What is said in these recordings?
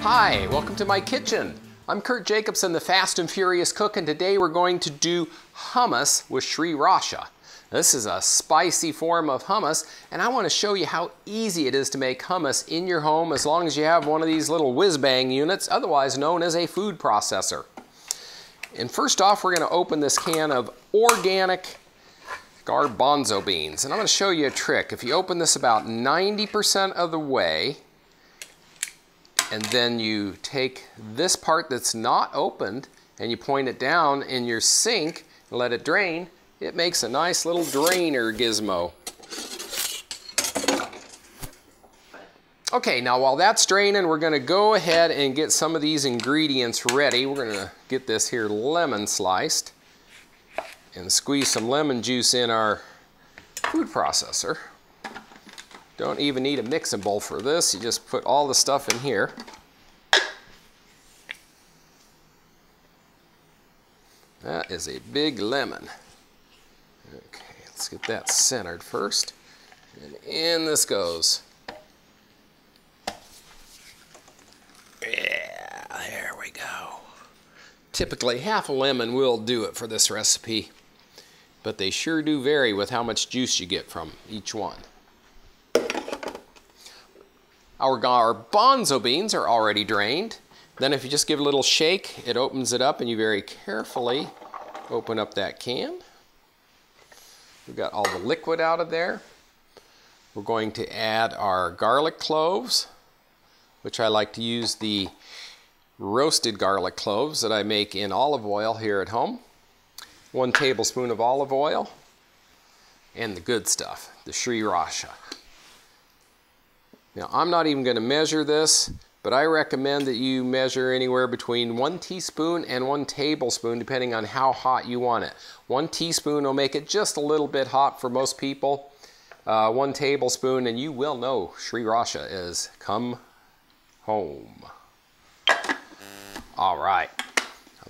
Hi, welcome to my kitchen. I'm Kurt Jacobson, the Fast and Furious Cook, and today we're going to do hummus with Sriracha. This is a spicy form of hummus, and I want to show you how easy it is to make hummus in your home as long as you have one of these little whiz-bang units, otherwise known as a food processor. And first off, we're going to open this can of organic garbanzo beans, and I'm going to show you a trick. If you open this about 90% of the way, and then you take this part that's not opened and you point it down in your sink and let it drain, it makes a nice little drainer gizmo. Okay, now while that's draining, we're going to go ahead and get some of these ingredients ready. We're going to get this here lemon sliced and squeeze some lemon juice in our food processor. Don't even need a mixing bowl for this. You just put all the stuff in here. That is a big lemon. Okay, let's get that centered first. And in this goes. Yeah, there we go. Typically, half a lemon will do it for this recipe, but they sure do vary with how much juice you get from each one. Our garbanzo beans are already drained. Then if you just give it a little shake, it opens it up and you very carefully open up that can. We've got all the liquid out of there. We're going to add our garlic cloves, which I like to use the roasted garlic cloves that I make in olive oil here at home. 1 tablespoon of olive oil, and the good stuff, the Sriracha. Now, I'm not even going to measure this, but I recommend that you measure anywhere between 1 teaspoon and 1 tablespoon, depending on how hot you want it. 1 teaspoon will make it just a little bit hot for most people. 1 tablespoon, and you will know Sriracha is come home. All right,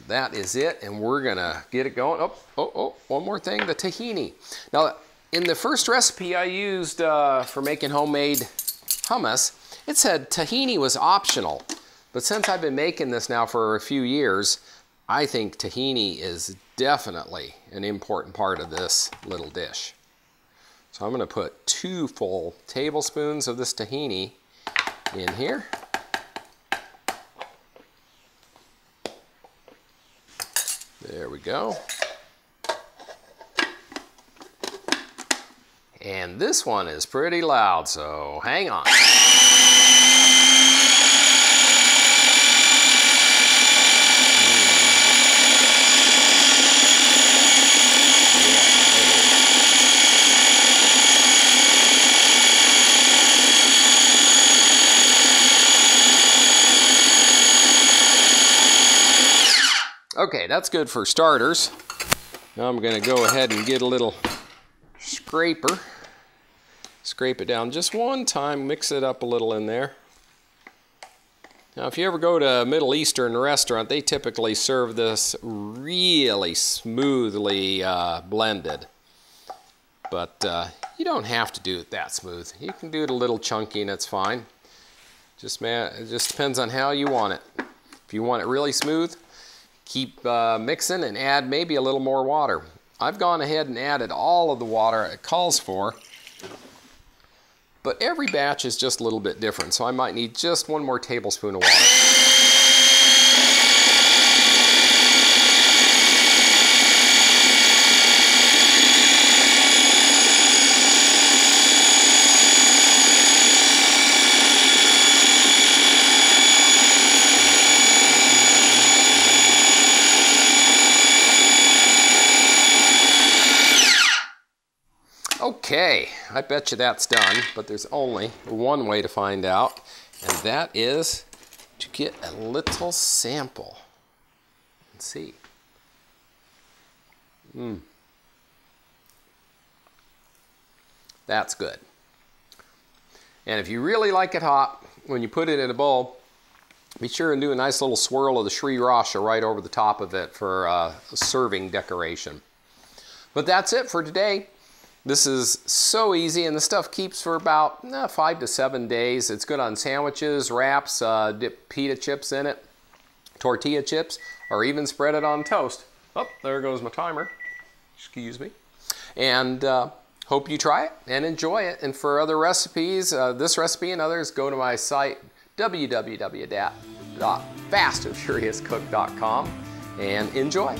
that is it, and we're going to get it going. Oh, one more thing, the tahini. Now, in the first recipe I used for making homemade hummus, it said tahini was optional, but since I've been making this now for a few years, I think tahini is definitely an important part of this little dish. So I'm going to put 2 full tablespoons of this tahini in here. There we go. And this one is pretty loud, so hang on. Okay, that's good for starters. Now I'm going to go ahead and get a little scraper. Scrape it down just one time, mix it up a little in there. Now if you ever go to a Middle Eastern restaurant, they typically serve this really smoothly blended. But you don't have to do it that smooth. You can do it a little chunky and it's fine. It just depends on how you want it. If you want it really smooth, keep mixing and add maybe a little more water. I've gone ahead and added all of the water it calls for, but every batch is just a little bit different, so I might need just 1 more tablespoon of water. Okay, I bet you that's done, but there's only one way to find out, and that is to get a little sample. Let's see. That's good. And if you really like it hot, when you put it in a bowl, be sure and do a nice little swirl of the Sriracha right over the top of it for serving decoration. But that's it for today. This is so easy, and the stuff keeps for about 5 to 7 days. It's good on sandwiches, wraps, dip pita chips in it, tortilla chips, or even spread it on toast. Oh, there goes my timer. Excuse me. And hope you try it and enjoy it. And for other recipes, this recipe and others, go to my site, www.fastandfuriouscook.com, and enjoy.